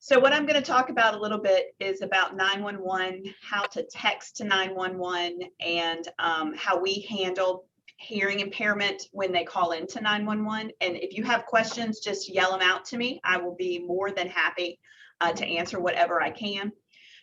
So what I'm going to talk about a little bit is about 911, how to text to 911, and how we handle hearing impairment when they call into 911. And if you have questions, just yell them out to me. I will be more than happy to answer whatever I can.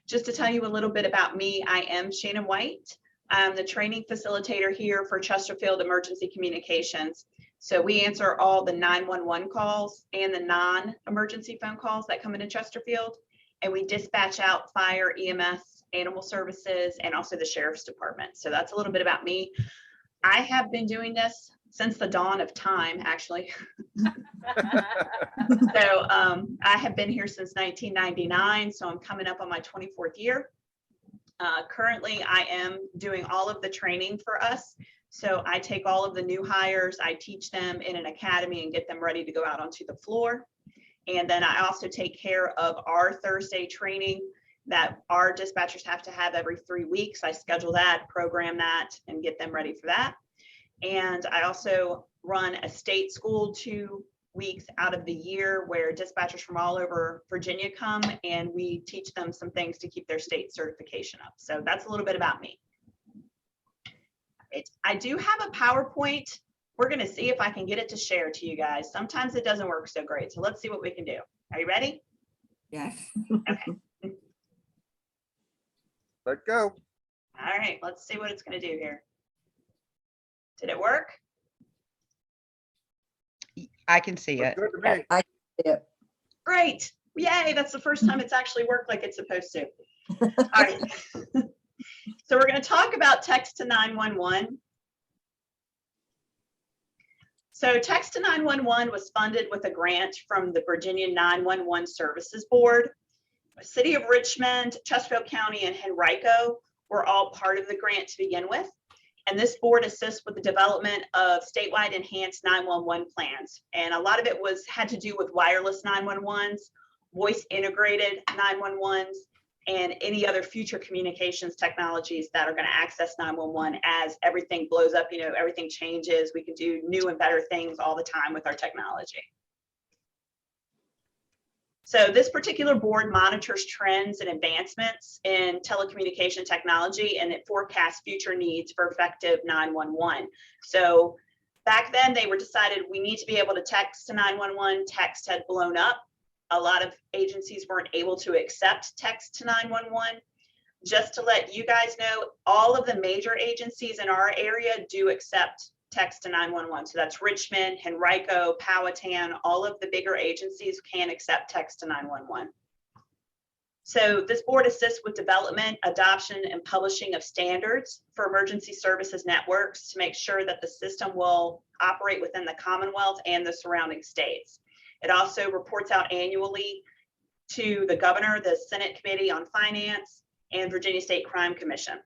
Just to tell you a little bit about me, I am Shannon White. I'm the training facilitator here for Chesterfield Emergency Communications. So we answer all the 911 calls and the non-emergency phone calls that come into Chesterfield, and we dispatch out fire, EMS, animal services, and also the sheriff's department. So that's a little bit about me. I have been doing this since the dawn of time, actually. So I have been here since 1999, so I'm coming up on my 24th year. Currently, I am doing all of the training for us. So I take all of the new hires, I teach them in an academy and get them ready to go out onto the floor. And then I also take care of our Thursday training that our dispatchers have to have every 3 weeks. I schedule that, program that, and get them ready for that. And I also run a state school 2 weeks out of the year where dispatchers from all over Virginia come, and we teach them some things to keep their state certification up. So that's a little bit about me. I do have a PowerPoint. We're going to see if I can get it to share to you guys. Sometimes it doesn't work so great. So let's see what we can do. Are you ready? Yes. Okay. Let go. All right. Let's see what it's going to do here. Did it work? I can see it. Good to me. Yeah. Great. Yay. That's the first time it's actually worked like it's supposed to. All right. So we're going to talk about text to 911. So text to 911 was funded with a grant from the Virginia 911 Services Board. The City of Richmond, Chesterfield County, and Henrico were all part of the grant to begin with. And this board assists with the development of statewide enhanced 911 plans. And a lot of it had to do with wireless 911s, voice integrated 911s, and any other future communications technologies that are going to access 911 as everything blows up, you know, everything changes. We can do new and better things all the time with our technology. So this particular board monitors trends and advancements in telecommunication technology, and it forecasts future needs for effective 911. So back then they were decided we need to be able to text to 911. Text had blown up. A lot of agencies weren't able to accept text to 911. Just to let you guys know, all of the major agencies in our area do accept text to 911. So that's Richmond, Henrico, Powhatan, all of the bigger agencies can accept text to 911. So this board assists with development, adoption, and publishing of standards for emergency services networks to make sure that the system will operate within the Commonwealth and the surrounding states. It also reports out annually to the governor, the Senate Committee on Finance, and Virginia State Crime Commission.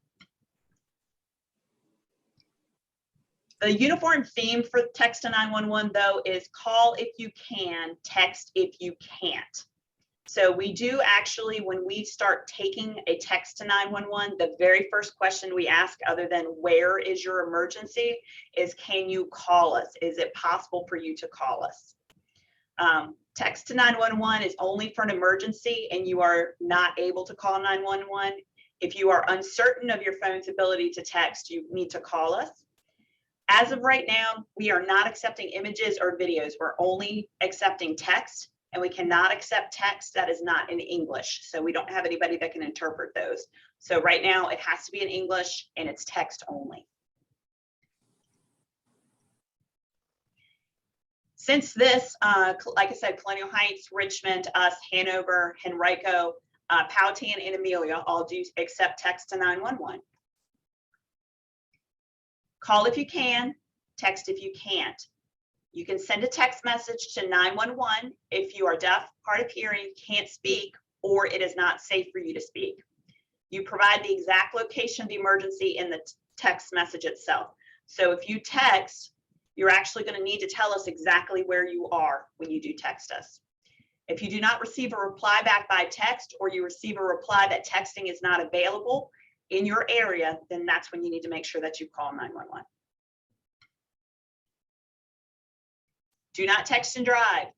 The uniform theme for text to 911, though, is call if you can, text if you can't. So we do actually, when we start taking a text to 911, the very first question we ask, other than where is your emergency, is can you call us? Is it possible for you to call us? Text to 911 is only for an emergency and you are not able to call 911. If you are uncertain of your phone's ability to text, you need to call us. As of right now, we are not accepting images or videos. We're only accepting text, and we cannot accept text that is not in English. So we don't have anybody that can interpret those. So right now it has to be in English and it's text only. Since this, like I said, Colonial Heights, Richmond, us, Hanover, Henrico, Powhatan, and Amelia all do accept text to 911. Call if you can, text if you can't. You can send a text message to 911 if you are deaf, hard of hearing, can't speak, or it is not safe for you to speak. You provide the exact location of the emergency in the text message itself. So if you text, you're actually going to need to tell us exactly where you are when you do text us. If you do not receive a reply back by text, or you receive a reply that texting is not available in your area, then that's when you need to make sure that you call 911. Do not text and drive.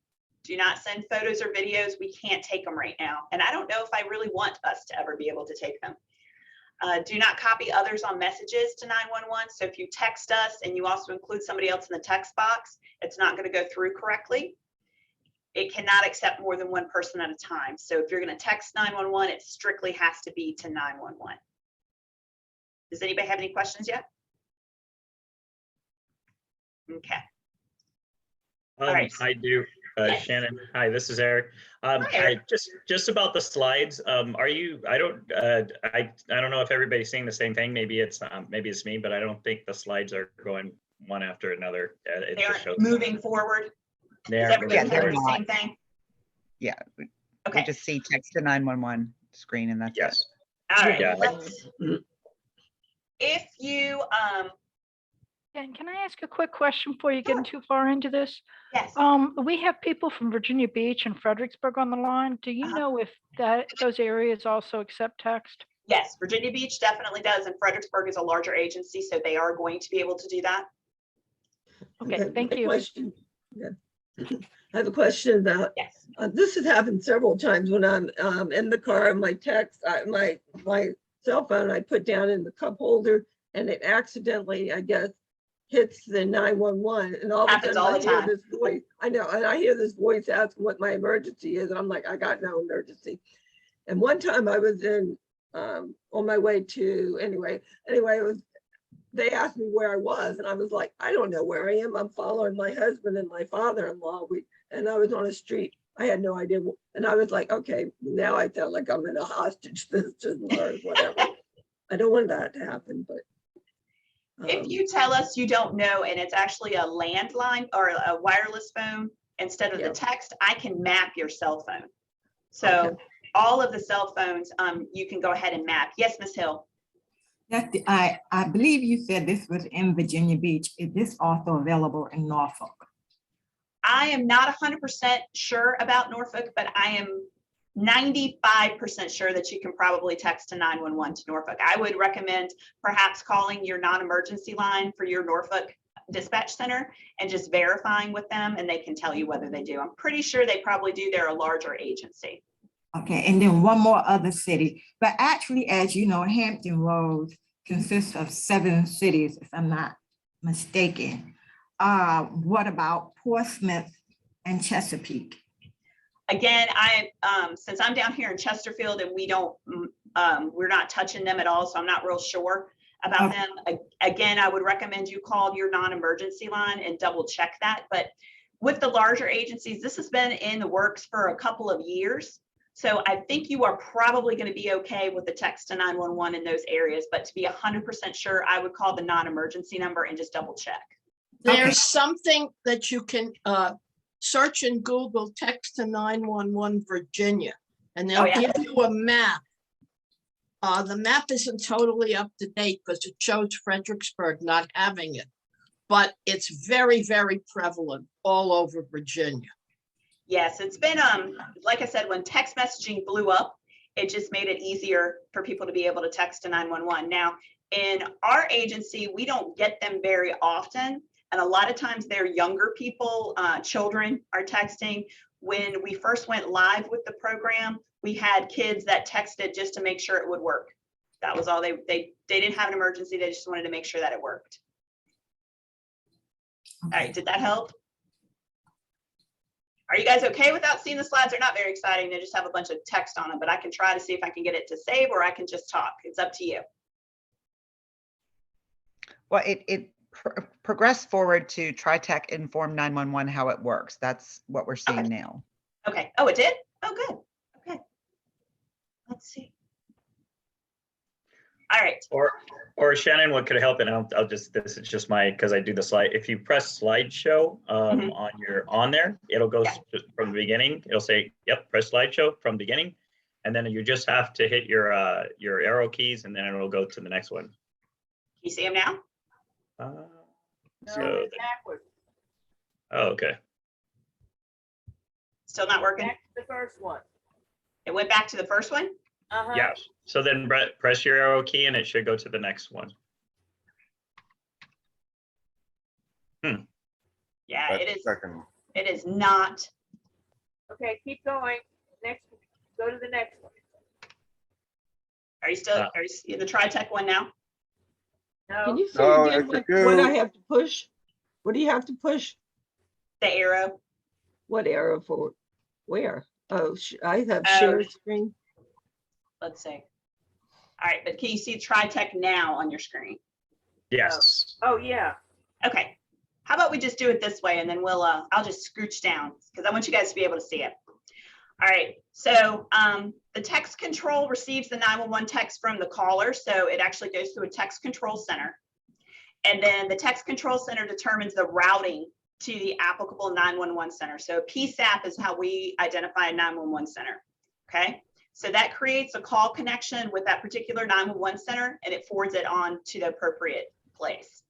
Do not send photos or videos. We can't take them right now. And I don't know if I really want us to ever be able to take them. Do not copy others on messages to 911. So if you text us and you also include somebody else in the text box, it's not going to go through correctly. It cannot accept more than one person at a time. So if you're going to text 911, it strictly has to be to 911. Does anybody have any questions yet? Okay. All right. I do. Yes. Shannon, hi, this is Eric. Eric. Just about the slides. Are you? I don't know if everybody's seeing the same thing. Maybe it's me, but I don't think the slides are going one after another. It They just aren't shows moving forward. They Is are everybody moving hearing forward. the same thing? Yeah, Okay. we just see text to 911 screen and that's it. Yes. All right. Yeah. Let's. If you Can I ask a quick question before you get too far into this? yes. We have people from Virginia Beach and Fredericksburg on the line. Do you know if those areas also accept text? Yes, Virginia Beach definitely does, and Fredericksburg is a larger agency, so they are going to be able to do that. Okay, thank you. Question. Yeah. I have a question about, Yes. this has happened several times when I'm in the car and my my cell phone I put down in the cup holder and it accidentally, I guess, hits the 911 and all of a Happens sudden all I the hear time. this voice. I know, and I hear this voice asking what my emergency is. I'm like, I got no emergency. And one time I was in on my way to anyway, it was, they asked me where I was and I was like, I don't know where I am. I'm following my husband and my father-in-law. And I was on a street. I had no idea. And I was like, okay, now I felt like I'm in a hostage position or whatever. I don't want that to happen, but. If you tell us you don't know, and it's actually a landline or a wireless phone instead of the text, I can map your cell phone. So Okay. all of the cell phones, you can go ahead and map. Yes, Ms. Hill. I believe you said this was in Virginia Beach. Is this also available in Norfolk? I am not 100% sure about Norfolk, but I am 95% sure that you can probably text to 911 to Norfolk. I would recommend perhaps calling your non-emergency line for your Norfolk dispatch center and just verifying with them, and they can tell you whether they do. I'm pretty sure they probably do. They're a larger agency. Okay, and then one more other city. But actually, as you know, Hampton Roads consists of 7 cities, if I'm not mistaken. What about Portsmouth and Chesterfield? Again, since I'm down here in Chesterfield and we're not touching them at all, so I'm not real sure about them. Again, I would recommend you call your non-emergency line and double check that. But with the larger agencies, this has been in the works for a couple of years. So I think you are probably going to be okay with the text to 911 in those areas. But to be 100% sure, I would call the non-emergency number and just double check. There's something that you can search in Google, text to 911 Virginia, and they'll give you a map. The map isn't totally up to date because it shows Fredericksburg not having it, but it's very, very prevalent all over Virginia. Yes, it's been, like I said, when text messaging blew up, it just made it easier for people to be able to text to 911. Now, in our agency, we don't get them very often. And a lot of times they're younger people, children are texting. When we first went live with the program, we had kids that texted just to make sure it would work. That was all. They didn't have an emergency. They just wanted to make sure that it worked. All right, did that help? Are you guys okay without seeing the slides? They're not very exciting. They just have a bunch of text on them, but I can try to see if I can get it to save or I can just talk. It's up to you. Well, it progressed forward to TriTech Inform 911, how it works. That's what we're seeing now. Okay. Oh, it did? Oh, good. Okay. Let's see. All right. Or Shannon, what could help? And I'll just, this is just because I do the slide. If you press slideshow on there, it'll go from the beginning. It'll say, yep, press slideshow from beginning. And then you just have to hit your arrow keys and then it'll go to the next one. Can you see them now? Oh, okay. Still not working? Back to the first one. It went back to the first one? Yeah. So then press your arrow key and it should go to the next one. Yeah, it is. It is not Okay, keep going. Next, go to the next one. Are you still, are you in the TriTech one now? Can No, you say No, again it's a what I few- have to push? What do you have to push? The arrow? What arrow for? Where? Oh, I have Oh. share screen. Let's see. All right, but can you see TriTech now on your screen? Yes. oh, yeah. Okay. How about we just do it this way and then we'll, I'll just scooch down because I want you guys to be able to see it. All right, so the text control receives the 911 text from the caller. So it actually goes to a text control center. And then the text control center determines the routing to the applicable 911 center. So PSAP is how we identify a 911 center, okay? So that creates a call connection with that particular 911 center and it forwards it on to the appropriate place.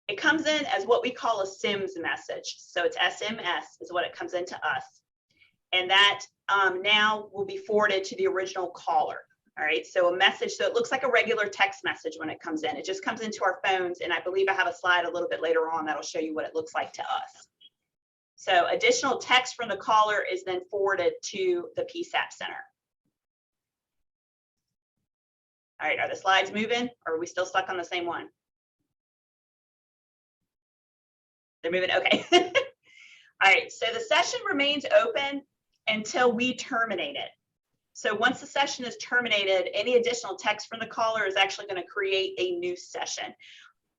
It comes in as what we call a SIMS message. So it's SMS is what it comes into us. And that now will be forwarded to the original caller. All right, so a message, so it looks like a regular text message when it comes in. It just comes into our phones. And I believe I have a slide a little bit later on that'll show you what it looks like to us. So additional text from the caller is then forwarded to the PSAP center. All right, are the slides moving or are we still stuck on the same one? They're moving, okay. All right, so the session remains open until we terminate it. So once the session is terminated, any additional text from the caller is actually going to create a new session.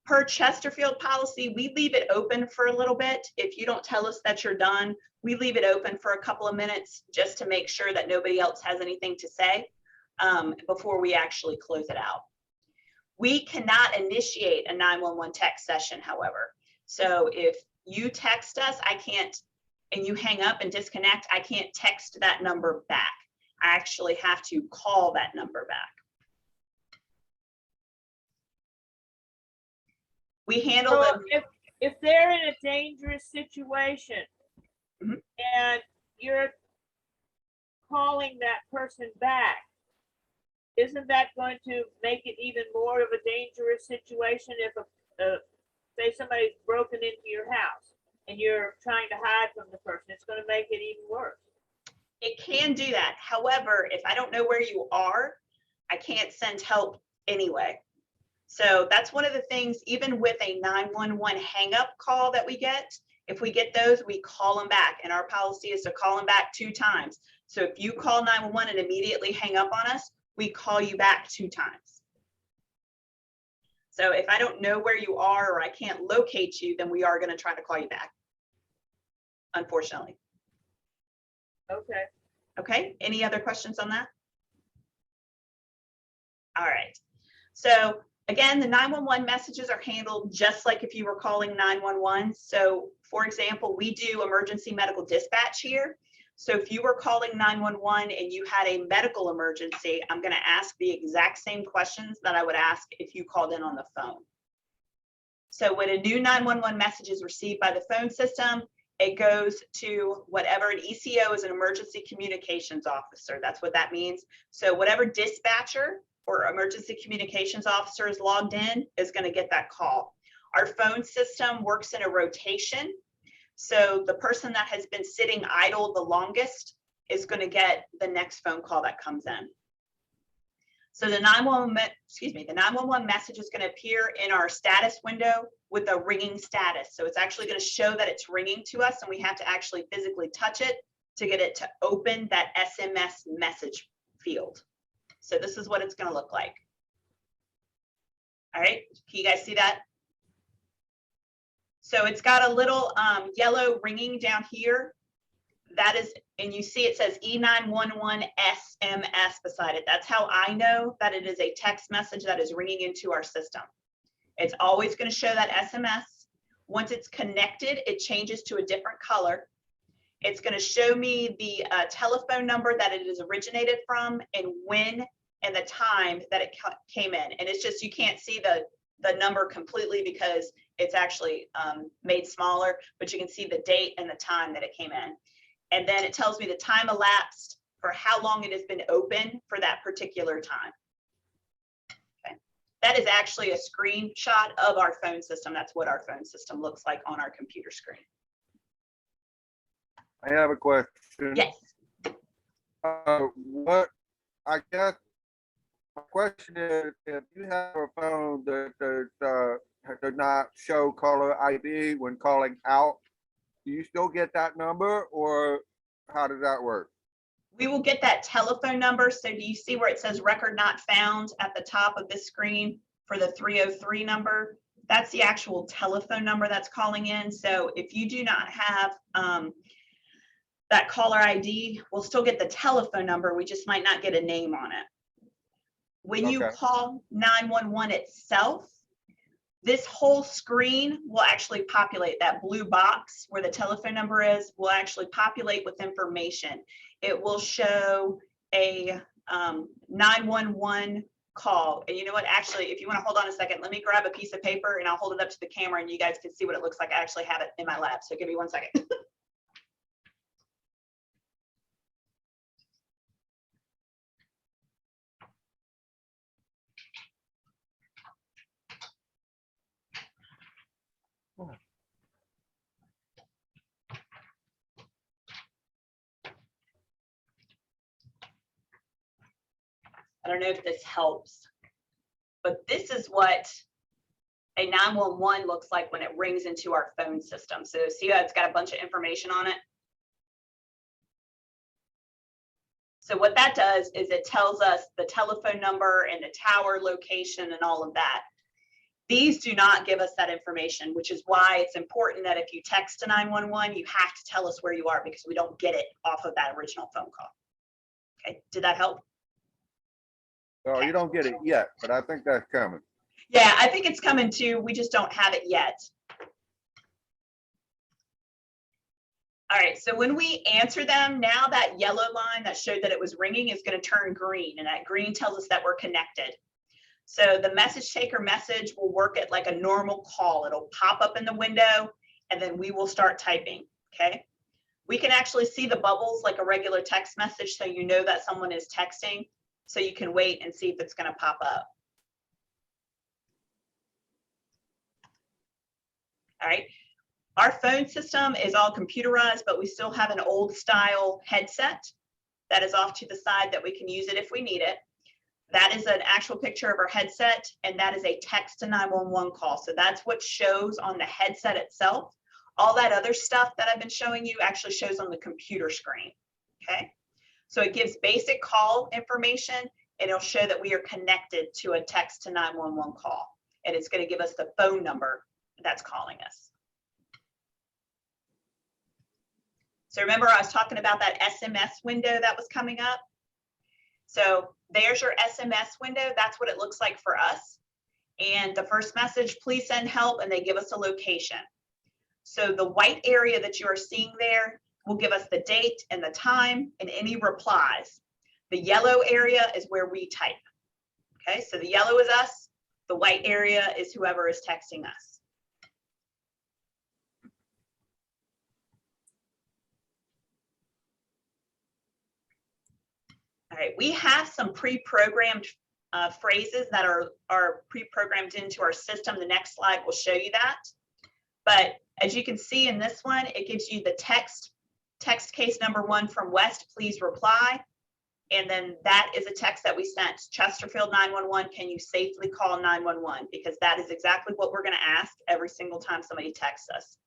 Per Chesterfield policy, we leave it open for a little bit. If you don't tell us that you're done, we leave it open for a couple of minutes just to make sure that nobody else has anything to say before we actually close it out. We cannot initiate a 911 text session, however. So if you text us, I can't, and you hang up and disconnect, I can't text that number back. I actually have to call that number back. We handle So them. if they're in a dangerous situation Mhm. and you're calling that person back, isn't that going to make it even more of a dangerous situation if say somebody's broken into your house and you're trying to hide from the person? It's going to make it even worse. It can do that. However, if I don't know where you are, I can't send help anyway. So that's one of the things, even with a 911 hang up call that we get, if we get those, we call them back. And our policy is to call them back 2 times. So if you call 911 and immediately hang up on us, we call you back 2 times. So if I don't know where you are or I can't locate you, then we are going to try to call you back, unfortunately. Okay. Okay, any other questions on that? All right, so again, the 911 messages are handled just like if you were calling 911. So for example, we do emergency medical dispatch here. So if you were calling 911 and you had a medical emergency, I'm going to ask the exact same questions that I would ask if you called in on the phone. So when a new 911 message is received by the phone system, it goes to whatever an ECO is, an emergency communications officer. That's what that means. So whatever dispatcher or emergency communications officer is logged in is going to get that call. Our phone system works in a rotation. So the person that has been sitting idle the longest is going to get the next phone call that comes in. So the 911 message is going to appear in our status window with a ringing status. So it's actually going to show that it's ringing to us and we have to actually physically touch it to get it to open that SMS message field. So this is what it's going to look like. All right, can you guys see that? So it's got a little yellow ringing down here. That is, and you see it says E911 SMS beside it. That's how I know that it is a text message that is ringing into our system. It's always going to show that SMS. Once it's connected, it changes to a different color. It's going to show me the telephone number that it is originated from and when and the time that it came in. And it's just, you can't see the number completely because it's actually made smaller, but you can see the date and the time that it came in. And then it tells me the time elapsed for how long it has been open for that particular time. Okay. That is actually a screenshot of our phone system. That's what our phone system looks like on our computer screen. I have a question. question. Yes. What, I guess, my question is, if you have a phone that does not show caller ID when calling out, do you still get that number, or how does that work? We will get that telephone number. So do you see where it says record not found at the top of the screen for the 303 number? That's the actual telephone number that's calling in. So if you do not have that caller ID, we'll still get the telephone number. We just might not get a name on it. When you Okay. call 911 itself, this whole screen will actually populate. That blue box where the telephone number is will actually populate with information. It will show a 911 call. And you know what, actually, if you want to hold on a second, let me grab a piece of paper and I'll hold it up to the camera and you guys can see what it looks like. I actually have it in my lab. So give me 1 second. I don't know if this helps, but this is what a 911 looks like when it rings into our phone system. So see how it's got a bunch of information on it? So what that does is it tells us the telephone number and the tower location and all of that. These do not give us that information, which is why it's important that if you text to 911, you have to tell us where you are because we don't get it off of that original phone call. Okay, did that help? Oh, you don't get it yet, but I think that's coming. Yeah, I think it's coming too. We just don't have it yet. All right, so when we answer them, now that yellow line that showed that it was ringing is going to turn green, and that green tells us that we're connected. So the message taker message will work at like a normal call. It'll pop up in the window, and then we will start typing, okay? We can actually see the bubbles like a regular text message, so you know that someone is texting, so you can wait and see if it's going to pop up. All right. Our phone system is all computerized, but we still have an old style headset that is off to the side that we can use it if we need it. That is an actual picture of our headset, and that is a text to 911 call. So that's what shows on the headset itself. All that other stuff that I've been showing you actually shows on the computer screen, okay? So it gives basic call information, and it'll show that we are connected to a text to 911 call, and it's going to give us the phone number that's calling us. So remember, I was talking about that SMS window that was coming up. So there's your SMS window. That's what it looks like for us. And the first message, please send help, and they give us a location. So the white area that you are seeing there will give us the date and the time and any replies. The yellow area is where we type. Okay, so the yellow is us. The white area is whoever is texting us. All right, we have some pre-programmed phrases that are pre-programmed into our system. The next slide will show you that. But as you can see in this one, it gives you the text case number 1 from West, please reply. And then that is a text that we sent. Chesterfield 911, can you safely call 911? Because that is exactly what we're going to ask every single time somebody texts us.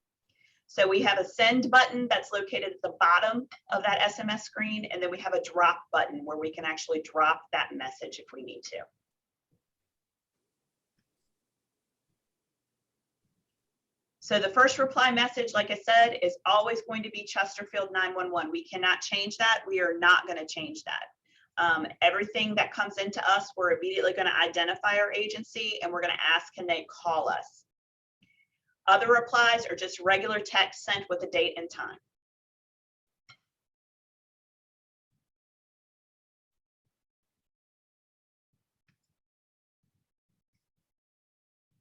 So we have a send button that's located at the bottom of that SMS screen, and then we have a drop button where we can actually drop that message if we need to. So the first reply message, like I said, is always going to be Chesterfield 911. We cannot change that. We are not going to change that. Everything that comes into us, we're immediately going to identify our agency, and we're going to ask, can they call us? Other replies are just regular text sent with a date and time.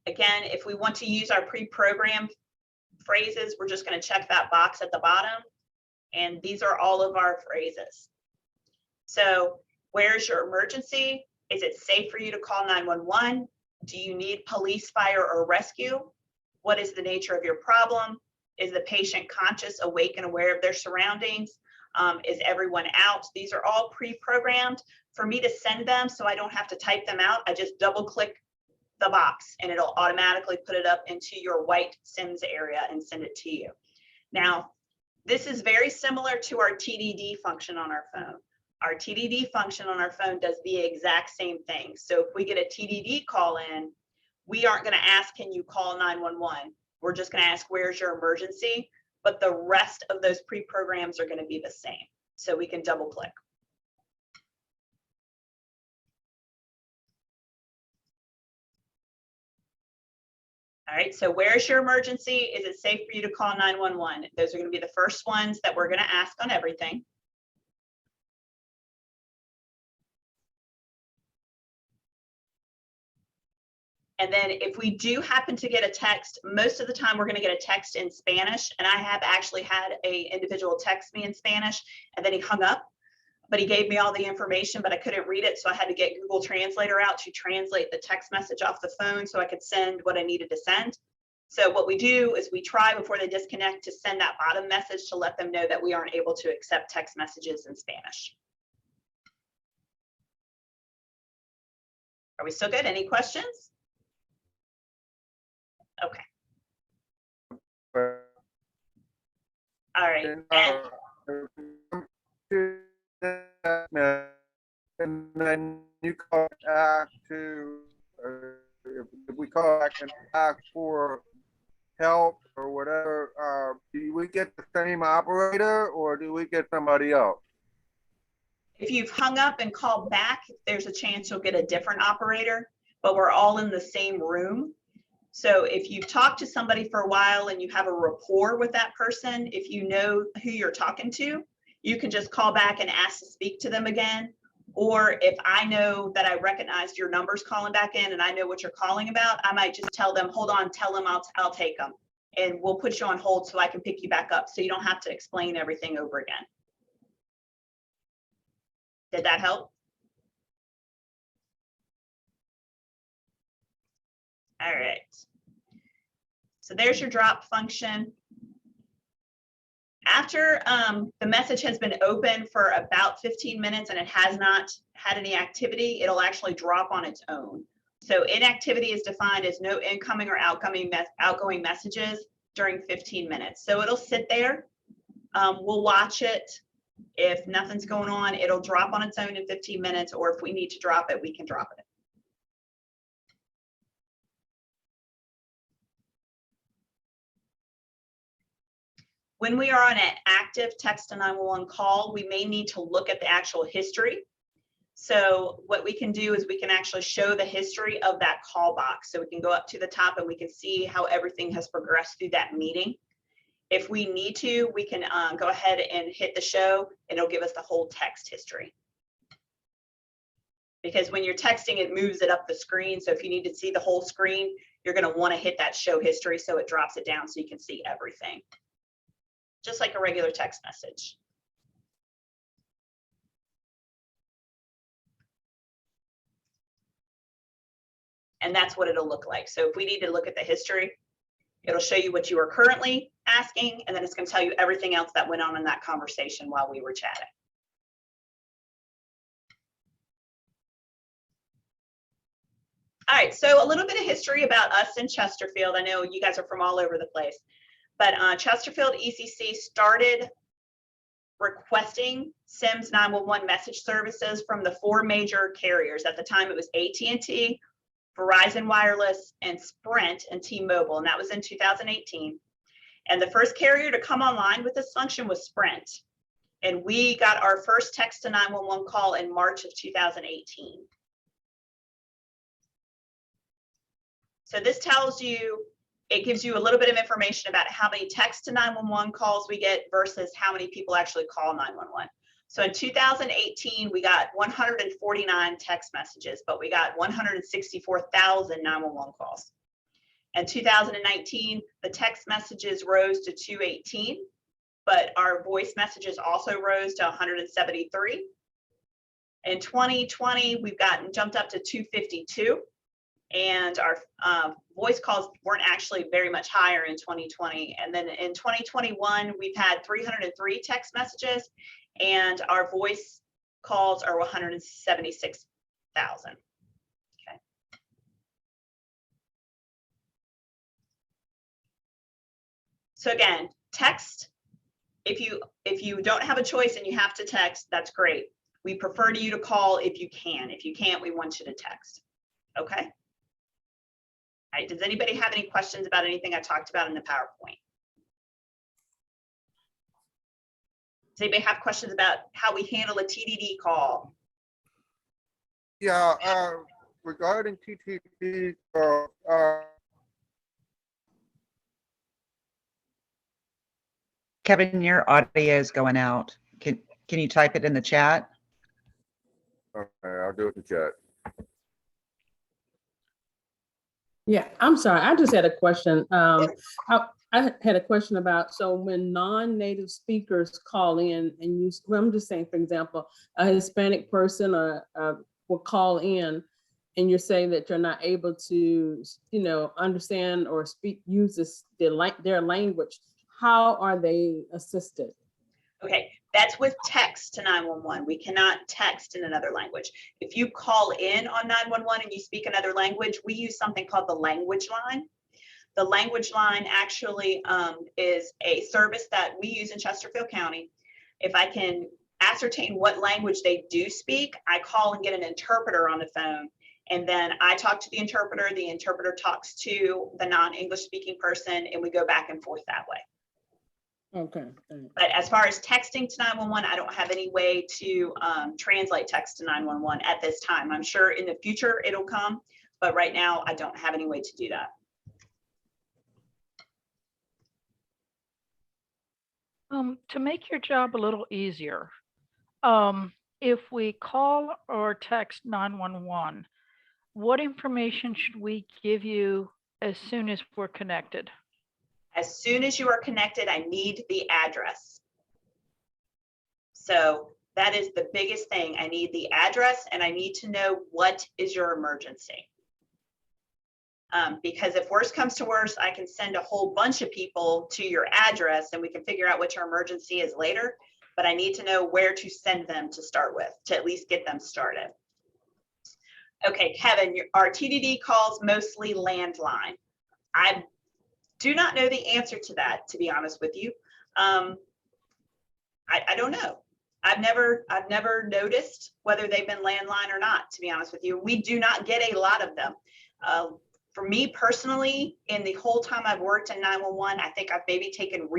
Again, if we want to use our pre-programmed phrases, we're just going to check that box at the bottom. And these are all of our phrases. So where's your emergency? Is it safe for you to call 911? Do you need police, fire, or rescue? What is the nature of your problem? Is the patient conscious, awake, and aware of their surroundings? Is everyone out? These are all pre-programmed for me to send them, so I don't have to type them out. I just double click the box and it'll automatically put it up into your white SIMS area and send it to you. Now, this is very similar to our TDD function on our phone. Our TDD function on our phone does the exact same thing. So if we get a TDD call in, we aren't going to ask, can you call 911? We're just going to ask, where's your emergency? But the rest of those pre-programs are going to be the same. So we can double click. All right, so where's your emergency? Is it safe for you to call 911? Those are going to be the first ones that we're going to ask on everything. And then if we do happen to get a text, most of the time we're going to get a text in Spanish. And I have actually had an individual text me in Spanish and then he hung up, but he gave me all the information, but I couldn't read it. So I had to get Google Translator out to translate the text message off the phone so I could send what I needed to send. So what we do is we try before they disconnect to send that bottom message to let them know that we aren't able to accept text messages in Spanish. Are we still good? Any questions? Okay. All right. And then you call back to, if we call back and ask for help or whatever, do we get the same operator or do we get somebody else? If you've hung up and called back, there's a chance you'll get a different operator, but we're all in the same room. So if you've talked to somebody for a while and you have a rapport with that person, if you know who you're talking to, you can just call back and ask to speak to them again. Or if I know that I recognized your numbers calling back in and I know what you're calling about, I might just tell them, hold on, tell them I'll take them. And we'll put you on hold so I can pick you back up so you don't have to explain everything over again. Did that help? All right. So there's your drop function. After the message has been open for about 15 minutes and it has not had any activity, it'll actually drop on its own. So inactivity is defined as no incoming or outgoing messages during 15 minutes. So it'll sit there. We'll watch it. If nothing's going on, it'll drop on its own in 15 minutes, or if we need to drop it, we can drop it. When we are on an active text to 911 call, we may need to look at the actual history. So what we can do is we can actually show the history of that call box. So we can go up to the top and we can see how everything has progressed through that meeting. If we need to, we can go ahead and hit the show and it'll give us the whole text history. Because when you're texting, it moves it up the screen. So if you need to see the whole screen, you're going to want to hit that show history so it drops it down so you can see everything. Just like a regular text message. And that's what it'll look like. So if we need to look at the history, it'll show you what you are currently asking, and then it's going to tell you everything else that went on in that conversation while we were chatting. All right, so a little bit of history about us in Chesterfield. I know you guys are from all over the place, but Chesterfield ECC started requesting SIMS 911 message services from the 4 major carriers. At the time, it was AT&T, Verizon Wireless, and Sprint, and T-Mobile, and that was in 2018. And the first carrier to come online with this function was Sprint. And we got our first text to 911 call in March of 2018. So this tells you, it gives you a little bit of information about how many text to 911 calls we get versus how many people actually call 911. So in 2018, we got 149 text messages, but we got 164,000 911 calls. In 2019, the text messages rose to 218, but our voice messages also rose to 173. In 2020, we've jumped up to 252. And our voice calls weren't actually very much higher in 2020. And then in 2021, we've had 303 text messages and our voice calls are 176,000. Okay. So again, text. If you don't have a choice and you have to text, that's great. We prefer you to call if you can. If you can't, we want you to text. Okay. All right. Does anybody have any questions about anything I talked about in the PowerPoint? Does anybody have questions about how we handle a TDD call? Yeah, regarding TTP, Kevin, your audio is going out. Can you type it in the chat? okay, I'll do it in the chat. Yeah, I'm sorry. I just had a question. I had a question about, so when non-native speakers call in and you, well, I'm just saying, for example, a Hispanic person will call in and you're saying that you're not able to, you know, understand or speak, use their language. How are they assisted? Okay, that's with text to 911. We cannot text in another language. If you call in on 911 and you speak another language, we use something called the language line. The language line actually is a service that we use in Chesterfield County. If I can ascertain what language they do speak, I call and get an interpreter on the phone. And then I talk to the interpreter talks to the non-English speaking person, and we go back and forth that way. Okay. But as far as texting to 911, I don't have any way to translate text to 911 at this time. I'm sure in the future it'll come, but right now I don't have any way to do that. To make your job a little easier, if we call or text 911, what information should we give you as soon as we're connected? As soon as you are connected, I need the address. So that is the biggest thing. I need the address and I need to know what is your emergency. Because if worse comes to worse, I can send a whole bunch of people to your address and we can figure out what your emergency is later, but I need to know where to send them to start with, to at least get them started. Okay, Kevin, our TDD calls mostly landline. I do not know the answer to that, to be honest with you. I don't know. I've never noticed whether they've been landline or not, to be honest with you. We do not get a lot of them. For me personally, in the whole time I've worked in 911, I think I've maybe taken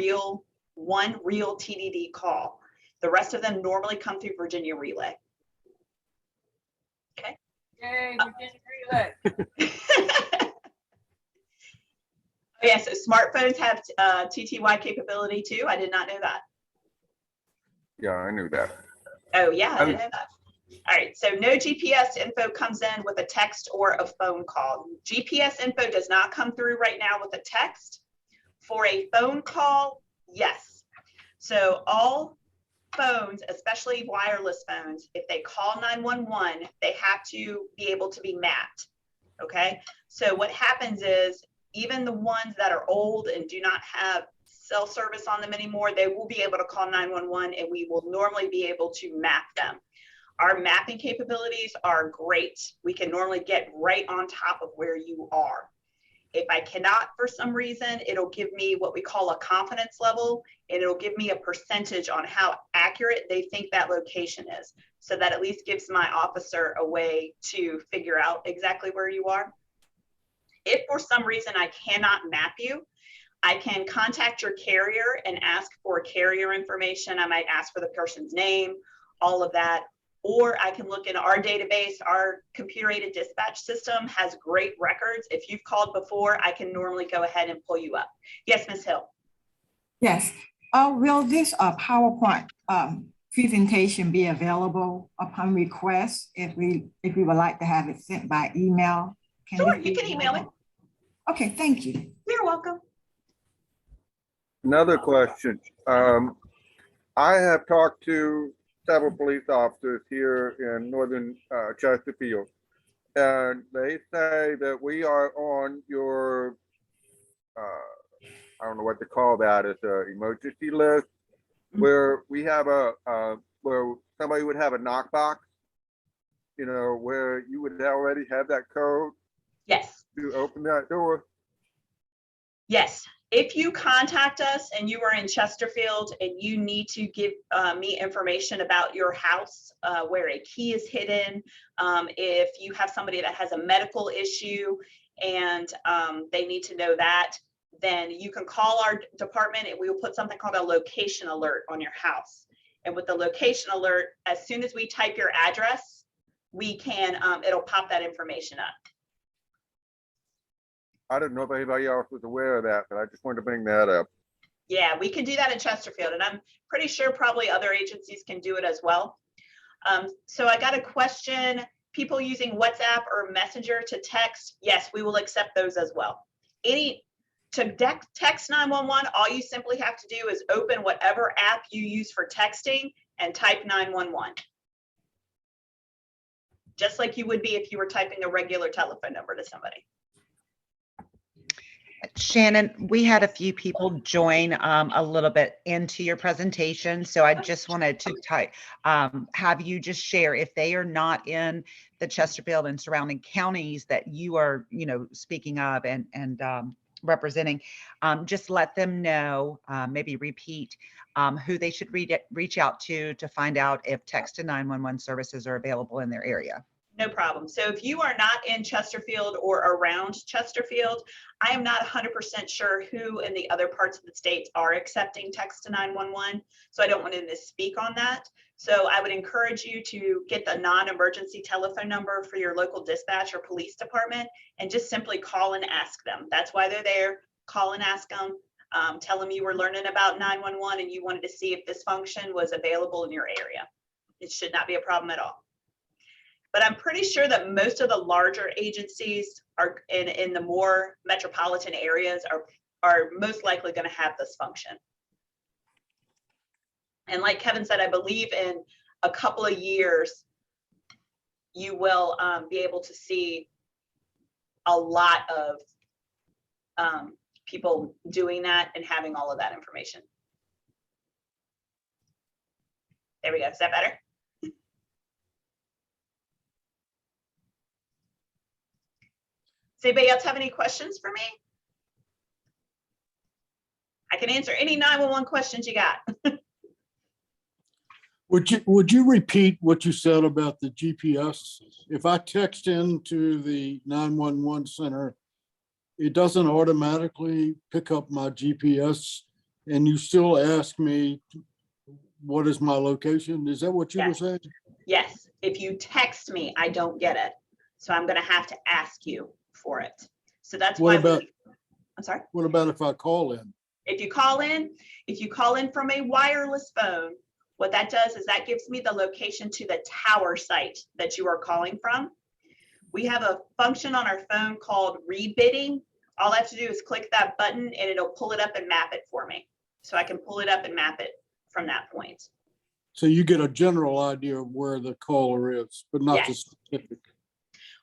one real TDD call. The rest of them normally come through Virginia Relay. Okay. Yay, Virginia Relay. Yeah, so smartphones have TTY capability too. I did not know that. Yeah, I knew that. Oh yeah, I didn't know that. All right, so no GPS info comes in with a text or a phone call. GPS info does not come through right now with a text. For a phone call, yes. So all phones, especially wireless phones, if they call 911, they have to be able to be mapped, okay? So what happens is even the ones that are old and do not have cell service on them anymore, they will be able to call 911 and we will normally be able to map them. Our mapping capabilities are great. We can normally get right on top of where you are. If I cannot, for some reason, it'll give me what we call a confidence level, and it'll give me a percentage on how accurate they think that location is. So that at least gives my officer a way to figure out exactly where you are. If for some reason I cannot map you, I can contact your carrier and ask for carrier information. I might ask for the person's name, all of that. Or I can look in our database. Our computer-aided dispatch system has great records. If you've called before, I can normally go ahead and pull you up. Yes, Ms. Hill. Yes. Will this PowerPoint presentation be available upon request if we would like to have it sent by email? Sure, you can email me. Okay, thank you. You're welcome. Another question. I have talked to several police officers here in northern Chesterfield, and they say that we are on your, I don't know what to call that, it's an emergency list, where we have a where somebody would have a knockbox, you know, where you would already have that code Yes. to open that door? Yes, if you contact us and you are in Chesterfield and you need to give me information about your house, where a key is hidden, if you have somebody that has a medical issue and they need to know that, then you can call our department and we will put something called a location alert on your house. And with the location alert, as soon as we type your address, we can, it'll pop that information up. I didn't know if anybody else was aware of that, but I just wanted to bring that up. Yeah, we can do that in Chesterfield, and I'm pretty sure probably other agencies can do it as well. So I got a question, people using WhatsApp or Messenger to text, yes, we will accept those as well. To text 911, all you simply have to do is open whatever app you use for texting and type 911. Just like you would be if you were typing a regular telephone number to somebody. Shannon, we had a few people join a little bit into your presentation, so I just wanted to have you just share, if they are not in the Chesterfield and surrounding counties that you are, you know, speaking of and representing, just let them know, maybe repeat who they should reach out to find out if text to 911 services are available in their area. No problem. So if you are not in Chesterfield or around Chesterfield, I am not 100% sure who in the other parts of the state are accepting text to 911. So I don't want to misspeak on that. So I would encourage you to get the non-emergency telephone number for your local dispatch or police department and just simply call and ask them. That's why they're there. Call and ask them. Tell them you were learning about 911 and you wanted to see if this function was available in your area. It should not be a problem at all. But I'm pretty sure that most of the larger agencies are in the more metropolitan areas are most likely going to have this function. And like Kevin said, I believe in a couple of years, you will be able to see a lot of people doing that and having all of that information. There we go. Is that better? Does anybody else have any questions for me? I can answer any 911 questions you got. Would you repeat what you said about the GPS? If I text into the 911 center, it doesn't automatically pick up my GPS, and you still ask me what is my location? Is that what you were saying? Yes. If you text me, I don't get it. So I'm going to have to ask you for it. So that's why I'm sorry. What about if I call in? If you call in from a wireless phone, what that does is that gives me the location to the tower site that you are calling from. We have a function on our phone called rebidding. All I have to do is click that button and it'll pull it up and map it for me. So I can pull it up and map it from that point. So you get a general idea of where the caller is, but not the Yes. specific.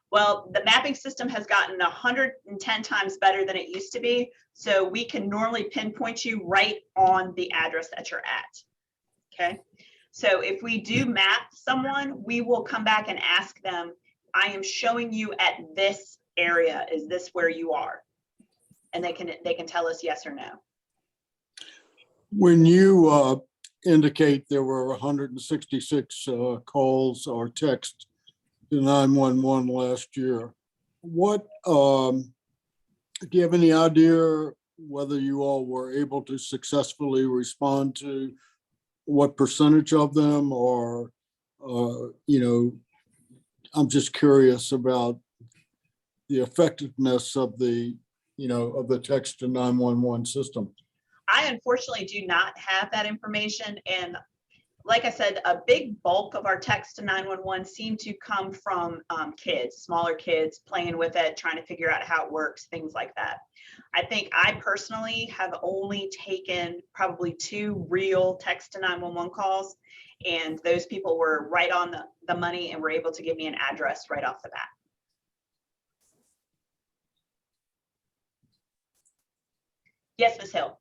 Well, the mapping system has gotten 110 times better than it used to be. So we can normally pinpoint you right on the address that you're at. Okay. So if we do map someone, we will come back and ask them, I am showing you at this area. Is this where you are? And they can tell us yes or no. When you indicate there were 166 calls or texts to 911 last year, what do you have any idea whether you all were able to successfully respond to what percentage of them, or you know, I'm just curious about the effectiveness of the, you know, of the text to 911 system? I unfortunately do not have that information. And like I said, a big bulk of our text to 911 seem to come from kids, smaller kids playing with it, trying to figure out how it works, things like that. I think I personally have only taken probably 2 real text to 911 calls, and those people were right on the money and were able to give me an address right off the bat. Yes, Ms. Hill.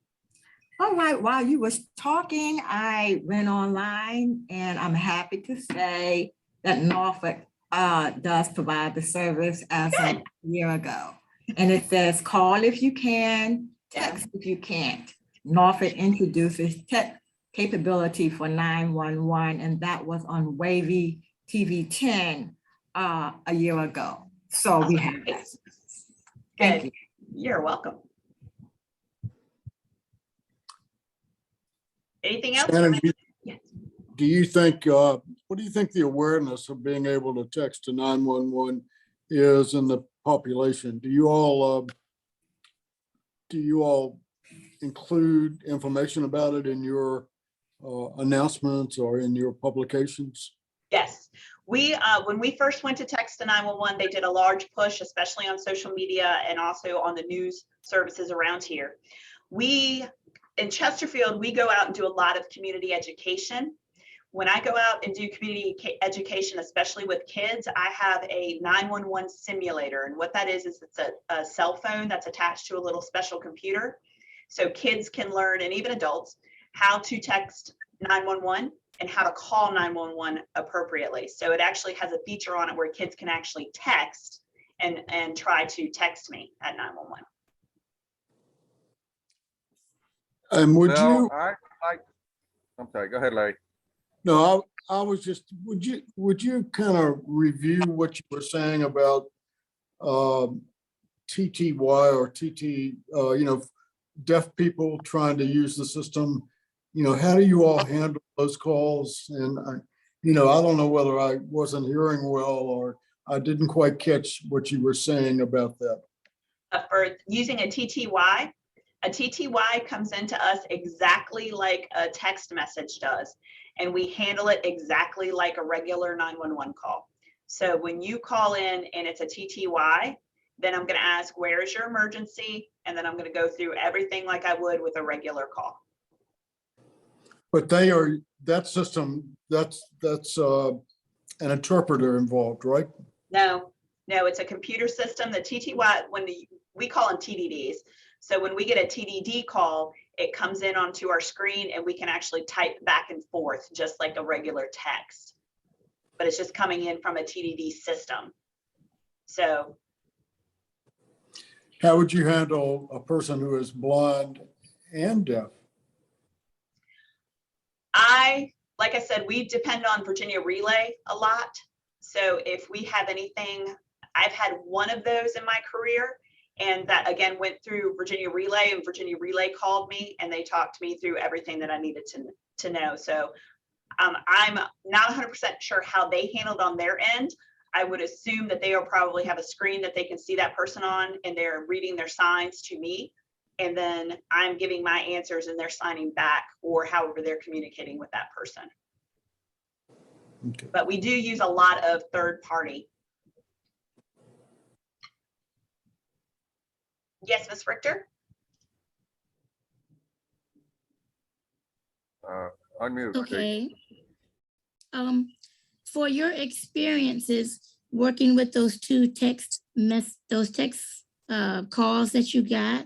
All right, while you was talking, I went online and I'm happy to say that Norfolk does provide the service as a year ago. And it says, call if you can, text if you can't. Norfolk introduces tech capability for 911, and that was on Wavy TV 10 a year ago. So we have that. Thank you. You're welcome. Anything else? Shannon, do you think, what do you think the awareness of being able to text to 911 is in the population? Do you all include information about it in your announcements or in your publications? Yes, when we first went to text to 911, they did a large push, especially on social media and also on the news services around here. In Chesterfield, we go out and do a lot of community education. When I go out and do community education, especially with kids, I have a 911 simulator. And what that is it's a cell phone that's attached to a little special computer. So kids can learn, and even adults, how to text 911 and how to call 911 appropriately. So it actually has a feature on it where kids can actually text and try to text me at 911. And I'm sorry, go ahead, Larry. No, I was just, would you kind of review what you were saying about TTY or TT, deaf people trying to use the system? How do you all handle those calls? And I don't know whether I wasn't hearing well or I didn't quite catch what you were saying about that. For using a TTY comes into us exactly like a text message does. And we handle it exactly like a regular 911 call. So when you call in and it's a TTY, then I'm going to ask, where is your emergency? And then I'm going to go through everything like I would with a regular call. But that system, that's an interpreter involved, right? No, it's a computer system. The TTY, we call them TDDs. So when we get a TDD call, it comes in onto our screen and we can actually type back and forth just like a regular text, but it's just coming in from a TDD system. So how would you handle a person who is blind and deaf? Like I said, we depend on Virginia Relay a lot. So if we have anything, I've had one of those in my career. And that again went through Virginia Relay, and Virginia Relay called me and they talked me through everything that I needed to know. So I'm not 100% sure how they handled on their end. I would assume that they'll probably have a screen that they can see that person on and they're reading their signs to me. And then I'm giving my answers and they're signing back, or however they're communicating with that person. Okay. But we do use a lot of third party. Yes, Ms. Richter? Unmute. Okay. For your experiences working with those two text calls that you got,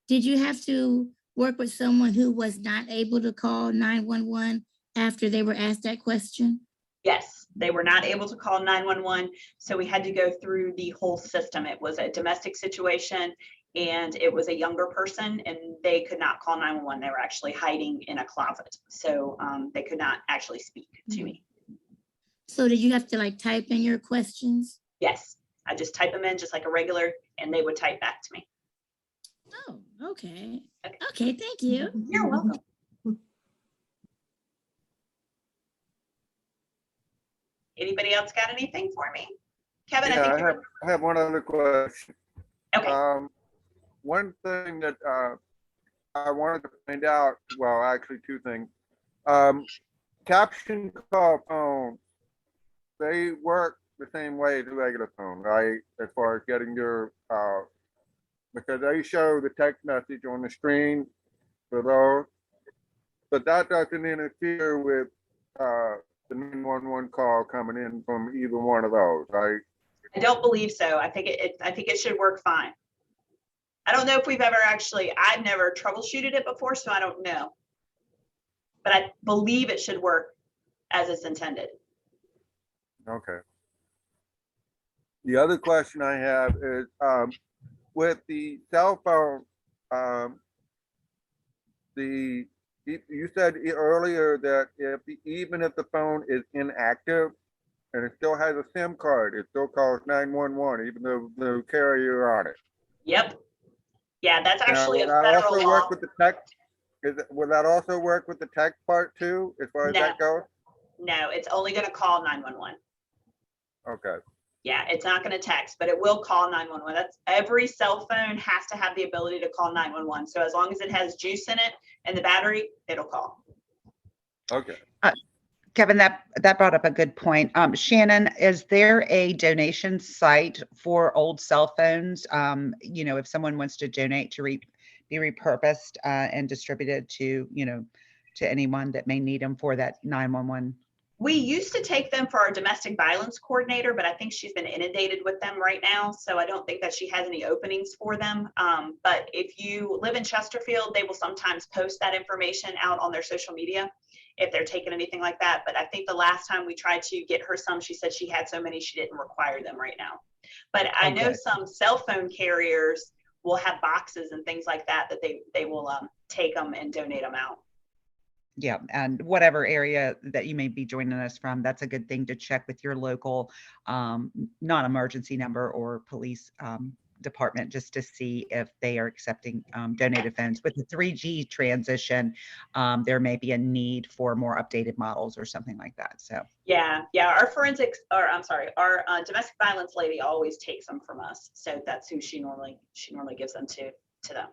did you have to work with someone who was not able to call 911 after they were asked that question? Yes, they were not able to call 911. So we had to go through the whole system. It was a domestic situation and it was a younger person and they could not call 911. They were actually hiding in a closet. So they could not actually speak to me. So did you have to like type in your questions? Yes, I just type them in just like a regular and they would type back to me. Oh, okay. Okay, thank you. You're welcome. Anybody else got anything for me? Kevin, yeah, I have one other question. Okay. One thing that I wanted to find out, well, actually two things. Caption call phones, they work the same way as a regular phone, right? As far as getting your, because they show the text message on the screen for those, but that doesn't interfere with the 911 call coming in from either one of those, right? I don't believe so. I think it should work fine. I don't know if we've ever I've never troubleshooted it before, so I don't know. But I believe it should work as it's intended. Okay. The other question I have is, with the cell phone, you said earlier that even if the phone is inactive and it still has a SIM card, it still calls 911, even though no carrier on it. Yep. Yeah, that's Now, actually a will that federal also law. work with the text? Will that also work with the text part too, as far as No. that goes? No, it's only going to call 911. Okay. Yeah, it's not going to text, but it will call 911. That's every cell phone has to have the ability to call 911. So as long as it has juice in it and the battery, it'll call. Okay. Kevin, that brought up a good point. Shannon, is there a donation site for old cell phones? You know, if someone wants to donate to be repurposed and distributed to, you know, to anyone that may need them for that 911. We used to take them for our domestic violence coordinator, but I think she's been inundated with them right now. So I don't think that she has any openings for them. But if you live in Chesterfield, they will sometimes post that information out on their social media if they're taking anything like that. But I think the last time we tried to get her some, she said she had so many, she didn't require them right now. But I know some cell phone carriers will have boxes and things like that, that they will take them and donate them out. Yeah, and whatever area that you may be joining us from, that's a good thing to check with your local non-emergency number or police department, just to see if they are accepting donated phones. With the 3G transition, there may be a need for more updated models or something like that. So yeah, our forensics, or I'm sorry, our domestic violence lady always takes them from us. So that's who she normally gives them to them.